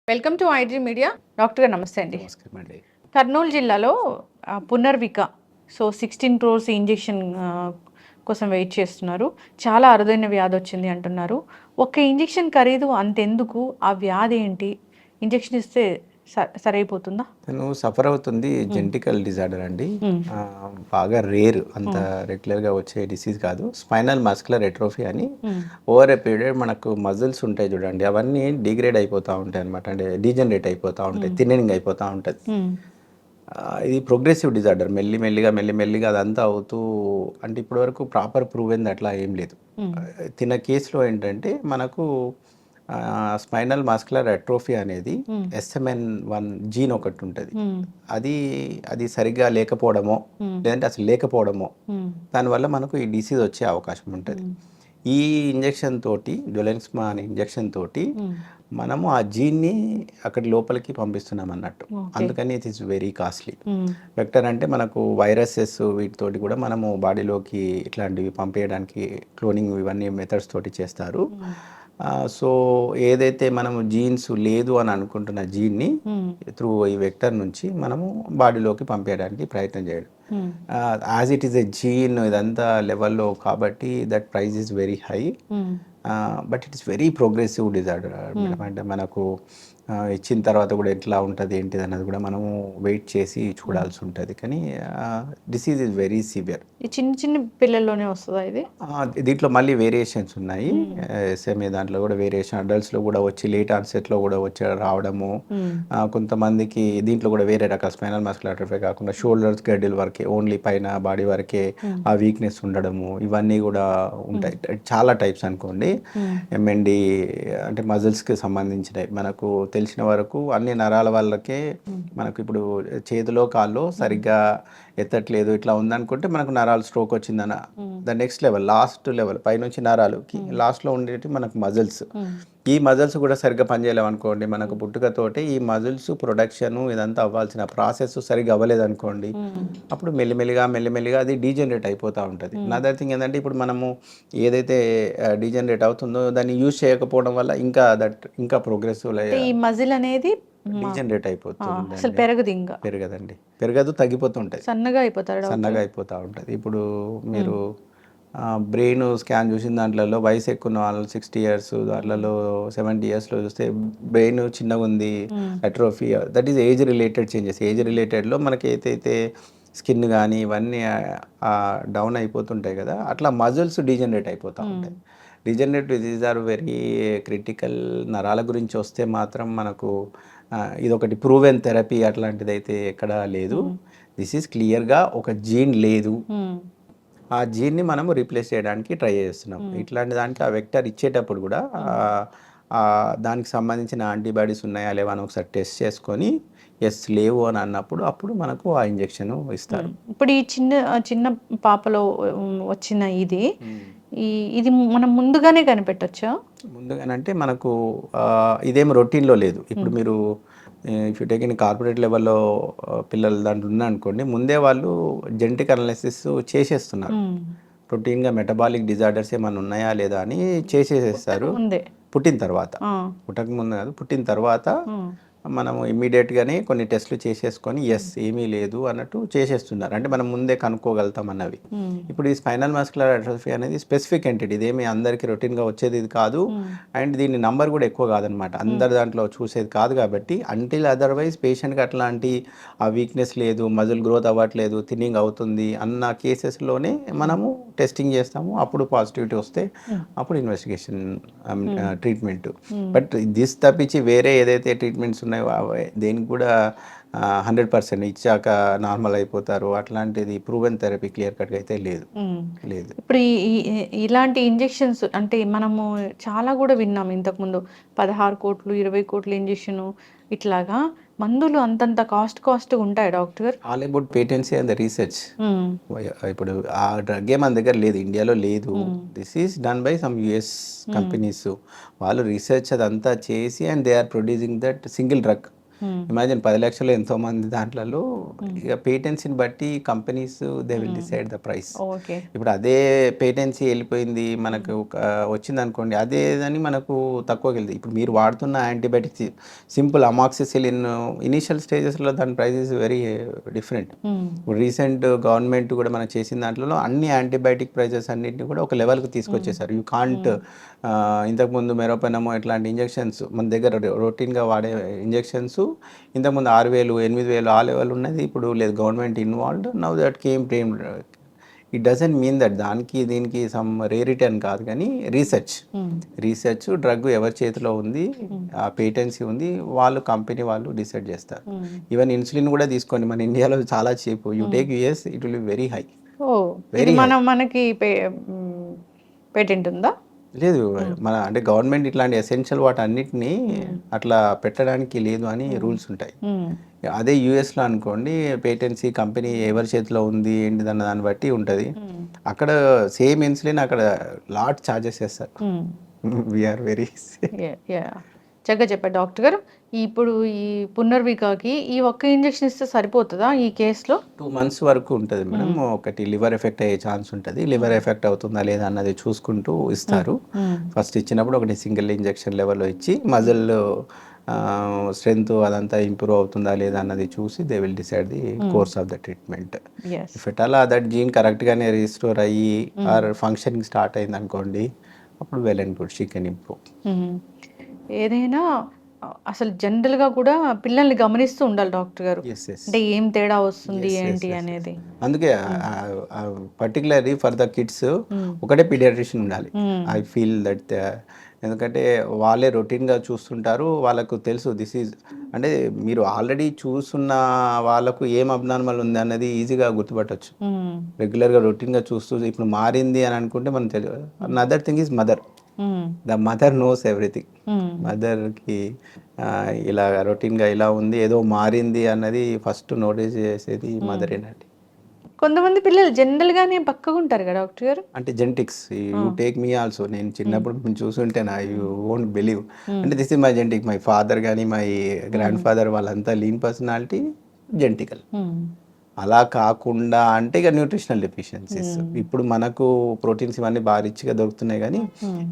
Welcome to iDream media. Doctor గారు నమస్తే అండి. నమస్కారం అండి. కర్నూలు జిల్లాలో పునర్విక 16 క్రోర్స్ ఇంజెక్షన్ కోసం వెయిట్ చేస్తున్నారు. చాలా అరుదైన వ్యాధి వచ్చింది అంటున్నారు. ఒక్క ఇంజెక్షన్ ఖరీదు అంతెందుకు? ఆ వ్యాధి ఏంటి? ఇంజెక్షన్ ఇస్తే సరైపోతుందా? తను సఫర్ అవుతుంది జెనెటికల్ డిజార్డర్ అండి. బాగా రేర్, అంత రెగ్యులర్గా వచ్చే డిసీజ్ కాదు. స్పైనల్ మస్కులర్ ఎట్రోఫీ అని. ఓవర్ ఏ పీరియడ్ మనకు మజిల్స్ ఉంటాయి చూడండి, అవన్నీ డిగ్రేడ్ అయిపోతూ ఉంటాయి అనమాట. అంటే డీజనరేట్ అయిపోతూ ఉంటాయి, థిన్నింగ్ అయిపోతూ ఉంటుంది. ఇది ప్రోగ్రెసివ్ డిజార్డర్. మెల్లిమెల్లిగా అదంతా అవుతూ, అంటే ఇప్పటివరకు ప్రాపర్ ప్రూవెన్ అట్లా ఏం లేదు. తిన్న కేసులో ఏంటంటే మనకు స్పైనల్ మస్కులర్ అట్రోఫీ అనేది SMN1 జీన్ ఒకటి ఉంటుంది. అది సరిగ్గా లేకపోవడమో లేదంటే అసలు లేకపోవడమో దానివల్ల మనకు ఈ డిసీజ్ వచ్చే అవకాశం ఉంటుంది. ఈ ఇంజెక్షన్ తోటి, డొలెన్స్మా అనే ఇంజెక్షన్ తోటి మనము ఆ జీన్ని అక్కడి లోపలికి పంపిస్తున్నాం అన్నట్టు. అందుకని it is very costly. Vector అంటే మనకు వైరసెస్ వీటితోటి కూడా మనము బాడీలోకి ఇట్లాంటివి పంపేయడానికి క్లోనింగ్ ఇవన్నీ మెథడ్స్ తోటి చేస్తారు. సో ఏదైతే మనము జీన్స్ లేదు అని అనుకుంటున్న జీన్ని త్రూ ఈ వెక్టర్ నుంచి మనము బాడీలోకి పంపేయడానికి ప్రయత్నం చేయడం. As it is a gene ఇదంతా లెవెల్లో కాబట్టి that price is very high. But it is very progressive disorder madam. అంటే మనకు ఇచ్చిన తర్వాత కూడా ఎట్లా ఉంటుంది ఏంటిది అన్నది కూడా మనము వెయిట్ చేసి చూడాల్సి ఉంటుంది. కానీ డిసీజ్ ఈజ్ వెరీ సివియర్. ఈ చిన్న పిల్లల్లోనే వస్తుందా ఇది? దీంట్లో మళ్ళీ వేరియేషన్స్ ఉన్నాయి. SMA దాంట్లో కూడా వేరియేషన్, అడల్ట్స్లో కూడా వచ్చి లేట్ ఆన్సెట్లో కూడా రావడము. కొంతమందికి దీంట్లో కూడా వేరే రకాల స్పైనల్ మస్కులర్ అట్రోఫీ కాకుండా షోల్డర్స్ గడ్డిల్ వరకే, ఓన్లీ పైన బాడీ వరకే ఆ వీక్నెస్ ఉండడము, ఇవన్నీ కూడా ఉంటాయి. చాలా టైప్స్ అనుకోండి. MND అంటే మజిల్స్కి సంబంధించినవి. మనకు తెలిసిన వరకు అన్ని నరాల వాళ్ళకే, మనకు ఇప్పుడు చేతిలో కాల్లో సరిగ్గా ఎత్తట్లేదు ఇట్లా ఉందనుకుంటే మనకు నరాలు స్ట్రోక్ వచ్చిందన్న the next level, last level పైనుంచి నరాలుకి లాస్ట్లో ఉండేటి మనకు మజిల్స్. ఈ మజిల్స్ కూడా సరిగ్గా పనిచేయలేవు అనుకోండి, మనకు పుట్టుకతోటే ఈ మజిల్స్ ప్రొడక్షన్ ఇదంతా అవ్వాల్సిన ప్రాసెస్ సరిగ్గా అవ్వలేదు అనుకోండి, అప్పుడు మెల్లిమెల్లిగా అది డీజనరేట్ అయిపోతూ ఉంటుంది. అదర్ థింగ్ ఏంటంటే ఇప్పుడు మనము ఏదైతే డీజనరేట్ అవుతుందో దాన్ని యూజ్ చేయకపోవడం వల్ల ఇంకా ప్రోగ్రెసివ్ ఈ మజిల్ అనేది డీజనరేట్ అయిపోతుంది. అసలు పెరగదండి, పెరగదు, తగ్గిపోతుంటాయి, సన్నగా అయిపోతూ ఉంటుంది. ఇప్పుడు మీరు బ్రెయిన్ స్కాన్ చూసిన దాంట్లో వయసు ఎక్కువ ఉన్న వాళ్ళు 60 years, దాంట్లో 70 yearsలో చూస్తే బ్రెయిన్ చిన్నగా ఉంది, atrophy. That is age related changes. Age రిలేటెడ్లో మనకి ఏదైతే స్కిన్ కానీ ఇవన్నీ డౌన్ అయిపోతుంటాయి కదా, అట్లా మజిల్స్ డీజనరేట్ అయిపోతూ ఉంటాయి. Degenerate disease are very critical. నరాల గురించి వస్తే మాత్రం మనకు ఇదొకటి ప్రూవెన్ థెరపీ అట్లాంటిది అయితే ఎక్కడా లేదు. దిస్ ఈజ్ క్లియర్గా ఒక జీన్ లేదు, ఆ జీన్ని మనము రీప్లేస్ చేయడానికి ట్రై చేస్తున్నాం. ఇట్లాంటి దానికి ఆ వెక్టర్ ఇచ్చేటప్పుడు కూడా దానికి సంబంధించిన యాంటీబాడీస్ ఉన్నాయా లేవా అని ఒకసారి టెస్ట్ చేసుకొని ఎస్ లేవు అని అన్నప్పుడు అప్పుడు మనకు ఆ ఇంజెక్షన్ ఇస్తారు. ఇప్పుడు ఈ చిన్న పాపలో వచ్చిన ఇది మనం ముందుగానే కనిపెట్టొచ్చా? ముందుగానంటే మనకు ఇదేం రొటీన్లో లేదు. ఇప్పుడు మీరు if you take in corporate లెవెల్లో పిల్లలు దాంట్లో ఉన్నారనుకోండి, ముందే వాళ్ళు జెనెటిక్ అనాలిసిస్ చేసేస్తున్నారు. రొటీన్గా మెటబాలిక్ డిజార్డర్స్ ఏమైనా ఉన్నాయా లేదా అని చేసేసేస్తారు. పుట్టిన తర్వాత, పుట్టక ముందు కాదు, పుట్టిన తర్వాత మనము ఇమ్మీడియట్గానే కొన్ని టెస్టులు చేసేసుకొని ఎస్ ఏమీ లేదు అన్నట్టు చేసేస్తున్నారు. అంటే మనం ముందే కనుక్కోగలుగుతాం అన్నవి. ఇప్పుడు ఈ స్పైనల్ మస్కులర్ అట్రోఫీ అనేది స్పెసిఫిక్ ఎంటిటీ, ఇదేమి అందరికీ రొటీన్గా వచ్చేది ఇది కాదు. అండ్ దీని నంబర్ కూడా ఎక్కువ కాదనమాట, అందరి దాంట్లో చూసేది కాదు. కాబట్టి అంటిల్ అదర్వైజ్ పేషెంట్కి అట్లాంటి ఆ వీక్నెస్ లేదు, మజిల్ గ్రోత్ అవ్వట్లేదు, థిన్నింగ్ అవుతుంది అన్న కేసెస్లోనే మనము టెస్టింగ్ చేస్తాము. అప్పుడు పాజిటివిటీ వస్తే అప్పుడు ఇన్వెస్టిగేషన్, ట్రీట్మెంట్. బట్ దిస్ తప్పించి వేరే ఏదైతే ట్రీట్మెంట్స్ ఉన్నాయో దేనికి కూడా 100% ఇచ్చాక నార్మల్ అయిపోతారు అట్లాంటిది ప్రూవెన్ థెరపీ క్లియర్ కట్గా అయితే లేదు. ఇప్పుడు ఇలాంటి ఇంజెక్షన్స్ అంటే మనము చాలా కూడా విన్నాం ఇంతకుముందు, 16 కోట్లు 20 కోట్ల ఇంజెక్షన్, ఇట్లాగా మందులు అంతంత కాస్ట్ ఉంటాయి doctor. All about patency and the research. ఇప్పుడు ఆ డ్రగ్ మన దగ్గర లేదు, ఇండియాలో లేదు. This is done by some US companies. వాళ్ళు రీసెర్చ్ అదంతా చేసి and they are producing that single drug. Imagine 10 లక్షలు ఎంతో మంది దాంట్లో ఇక పేటెన్సీని బట్టి companies they will decide the price. Okay. ఇప్పుడు అదే పేటెన్సీ వెళ్ళిపోయింది మనకు వచ్చింది అనుకోండి, అదేదని మనకు తక్కువకి వెళ్తుంది. ఇప్పుడు మీరు వాడుతున్న యాంటీబయాటిక్స్ సింపుల్ అమాక్సిసిలిన్ ఇనీషియల్ స్టేజెస్లో దాని ప్రైస్ ఇస్ వెరీ డిఫరెంట్. ఇప్పుడు రీసెంట్ గవర్నమెంట్ కూడా మనం చేసిన దాంట్లో అన్ని యాంటీబయాటిక్ ప్రైజెస్ అన్నింటినీ కూడా ఒక లెవెల్కి తీసుకొచ్చేసారు. యూ కాంట్ ఇంతకుముందు మెరోపెనమో ఇట్లాంటి ఇంజెక్షన్స్ మన దగ్గర రొటీన్గా వాడే ఇంజెక్షన్స్ ఇంతకుముందు 6,000 8,000 ఆ లెవెల్ ఉన్నది, ఇప్పుడు లేదు. Government involved now that came frame. It doesn't mean that దానికి దీనికి సమ్ రేరిటీ అని కాదు, కానీ రీసెర్చ్ డ్రగ్ ఎవరి చేతిలో ఉంది, ఆ పేటెన్సీ ఉంది, వాళ్ళు కంపెనీ వాళ్ళు డిసైడ్ చేస్తారు. ఈవెన్ ఇన్సులిన్ కూడా తీసుకోండి, మన ఇండియాలో చాలా cheap. You take US it will be very high. మనకి పేటెంట్ ఉందా? లేదు, మన అంటే గవర్నమెంట్ ఇట్లాంటి ఎసెన్షియల్ వాటి అన్నిటినీ అట్లా పెట్టడానికి లేదు అని రూల్స్ ఉంటాయి. అదే యూఎస్లో అనుకోండి, పేటెన్సీ కంపెనీ ఎవరి చేతిలో ఉంది ఏంటిదన్న దాన్ని బట్టి ఉంటుంది. అక్కడ సేమ్ ఇన్సులిన్ అక్కడ లాట్ ఛార్జెస్ చేస్తారు. వీఆర్ వెరీ చక్కగా చెప్పారు డాక్టర్ గారు. ఇప్పుడు ఈ పునర్వికాకి ఈ ఒక్క ఇంజెక్షన్ ఇస్తే సరిపోతుందా ఈ కేసులో? 2 months వరకు ఉంటుంది మేడం. ఒకటి లివర్ ఎఫెక్ట్ అయ్యే ఛాన్స్ ఉంటుంది. లివర్ ఎఫెక్ట్ అవుతుందా లేదా అన్నది చూసుకుంటూ ఇస్తారు. ఫస్ట్ ఇచ్చినప్పుడు ఒకటి సింగిల్ ఇంజెక్షన్ లెవెల్లో ఇచ్చి మజిల్ స్ట్రెంత్ అదంతా ఇంప్రూవ్ అవుతుందా లేదా అన్నది చూసి they will decide the course of the treatment. If at అలా దట్ జీన్ కరెక్ట్గానే రీస్టోర్ అయ్యి ఆర్ ఫంక్షనింగ్ స్టార్ట్ అయింది అనుకోండి, అప్పుడు well and good, she can improve. ఏదైనా అసలు జనరల్గా కూడా పిల్లల్ని గమనిస్తూ ఉండాలి డాక్టర్ గారు, అంటే ఏం తేడా వస్తుంది ఏంటి అనేది. అందుకే పర్టికులర్లీ ఫర్ ద కిడ్స్ ఒకటే పీడియాట్రిషియన్ ఉండాలి. ఐ ఫీల్ దట్ ఎందుకంటే వాళ్ళే రొటీన్గా చూస్తుంటారు, వాళ్ళకు తెలుసు దిస్ ఈజ్ అంటే మీరు ఆల్రెడీ చూస్తున్న వాళ్ళకు ఏం అబ్నార్మల్ ఉంది అన్నది ఈజీగా గుర్తుపట్టవచ్చు. రెగ్యులర్గా రొటీన్గా చూస్తూ ఇప్పుడు మారింది అని అనుకుంటే మనం తెలియదు. Another thing is mother. The mother knows everything. మదర్కి ఇలా రొటీన్గా ఇలా ఉంది, ఏదో మారింది అన్నది ఫస్ట్ నోటీస్ చేసేది మదరేనండి. కొంతమంది పిల్లలు జనరల్గానే పక్కగా ఉంటారు కదా డాక్టర్ గారు. అంటే genetics, you take me also. నేను చిన్నప్పుడు మేము చూసుంటేనా యూ వోంట్ బిలీవ్. అంటే this is my genetic. My father కానీ మై గ్రాండ్ ఫాదర్ వాళ్ళంతా లీన్ పర్సనాలిటీ, జెనెటికల్. అలా కాకుండా అంటే ఇక న్యూట్రిషనల్ డెఫిషియన్సీస్. ఇప్పుడు మనకు ప్రోటీన్స్ ఇవన్నీ బాగా రిచ్గా దొరుకుతున్నాయి, కానీ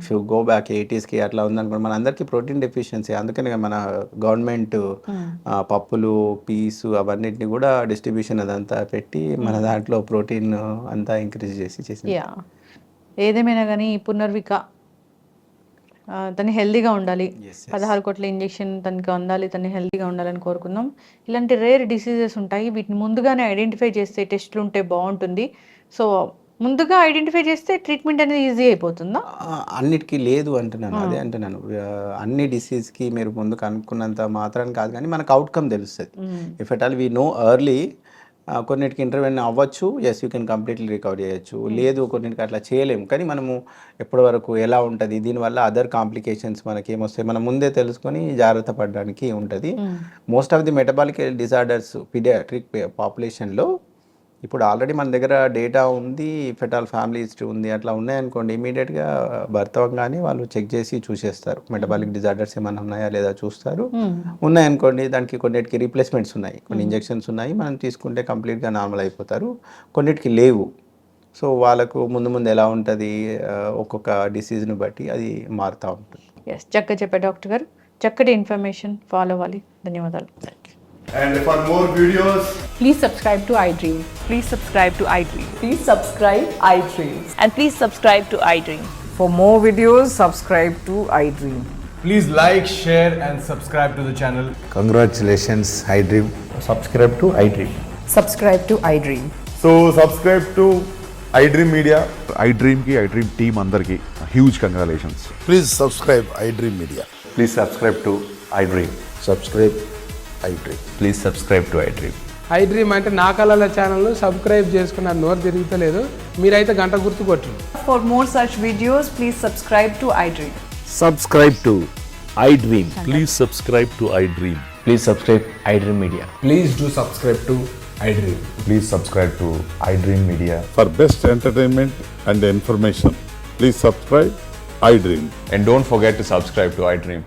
if you go back 80s అట్లా ఉందనుకోండి, మన అందరికీ ప్రోటీన్ డెఫిషియన్సీ. అందుకని మన గవర్నమెంట్ పప్పులు, పీస్ అవన్నిటిని కూడా డిస్ట్రిబ్యూషన్ అదంతా పెట్టి మన దాంట్లో ప్రోటీన్ అంతా ఇంక్రీజ్ చేసింది. ఏదేమైనా కానీ పునర్విక తను హెల్దీగా ఉండాలి. 16 కోట్ల ఇంజెక్షన్ తనకి అందాలి, తను హెల్దీగా ఉండాలని కోరుకుందాం. ఇలాంటి రేర్ డిసీజెస్ ఉంటాయి, వీటిని ముందుగానే ఐడెంటిఫై చేస్తే టెస్టులు ఉంటే బాగుంటుంది. సో ముందుగా ఐడెంటిఫై చేస్తే ట్రీట్మెంట్ అనేది ఈజీ అయిపోతుందా? అన్నిటికీ లేదు అంటున్నాను, అదే అంటున్నాను. అన్ని డిసీజ్కి మీరు ముందు కనుక్కున్నంత మాత్రాన్ని కాదు, కానీ మనకు అవుట్కమ్ తెలుస్తుంది. If at all we know early, కొన్నిటికి ఇంటర్వెన్ అవ్వచ్చు, yes you can completely recover చేయొచ్చు. లేదు కొన్నిటికి అట్లా చేయలేము, కానీ మనము ఎప్పటి వరకు ఎలా ఉంటుంది, దీనివల్ల అదర్ కాంప్లికేషన్స్ మనకి ఏమొస్తాయి మనం ముందే తెలుసుకొని జాగ్రత్త పడడానికి ఉంటుంది. Most of the metabolic disorders paediatric పాపులేషన్లో ఇప్పుడు ఆల్రెడీ మన దగ్గర డేటా ఉంది, ఫెటాల్ ఫ్యామిలీ హిస్టరీ ఉంది, అట్లా ఉన్నాయనుకోండి, ఇమీడియట్గా భర్తవంగానే వాళ్ళు చెక్ చేసి చూసేస్తారు మెటబాలిక్ డిజార్డర్స్ ఏమైనా ఉన్నాయా లేదా చూస్తారు. ఉన్నాయనుకోండి, దానికి కొన్నిటికి రీప్లేస్మెంట్స్ ఉన్నాయి, కొన్ని ఇంజెక్షన్స్ ఉన్నాయి, మనం తీసుకుంటే కంప్లీట్గా నార్మల్ అయిపోతారు. కొన్నిటికి లేవు. సో వాళ్ళకు ముందు ఎలా ఉంటుంది, ఒక్కొక్క డిసీజ్ని బట్టి అది మారుతూ ఉంటుంది. చక్కగా చెప్పారు డాక్టర్ గారు, చక్కటి ఇన్ఫర్మేషన్ ఫాలో అవ్వాలి. ధన్యవాదాలు. And for more videos, please subscribe to iDream. Please subscribe to iDream. Please subscribe iDream. And please subscribe to iDream. For more videos, subscribe to iDream. please like, share and subscribe to the channel. Congratulations, iDream. Subscribe to iDream. Subscribe to iDream. So subscribe to iDream Media. iDream ki iDream team andarki huge congratulations. Please subscribe iDream Media. Please subscribe to iDream. Subscribe iDream. Please subscribe to iDream. iDream అంటే నా కళల ఛానల్ను subscribe చేసుకున్న నోరు తిరుగుతలేదు, మీరైతే గంట గుర్తు కొట్టండి. For more such videos, please subscribe to iDream. Subscribe to iDream. Please subscribe to iDream. Please subscribe iDream Media. Please do subscribe to iDream. Please subscribe to iDream Media. For best entertainment and information, please subscribe iDream. And don't forget to subscribe to iDream.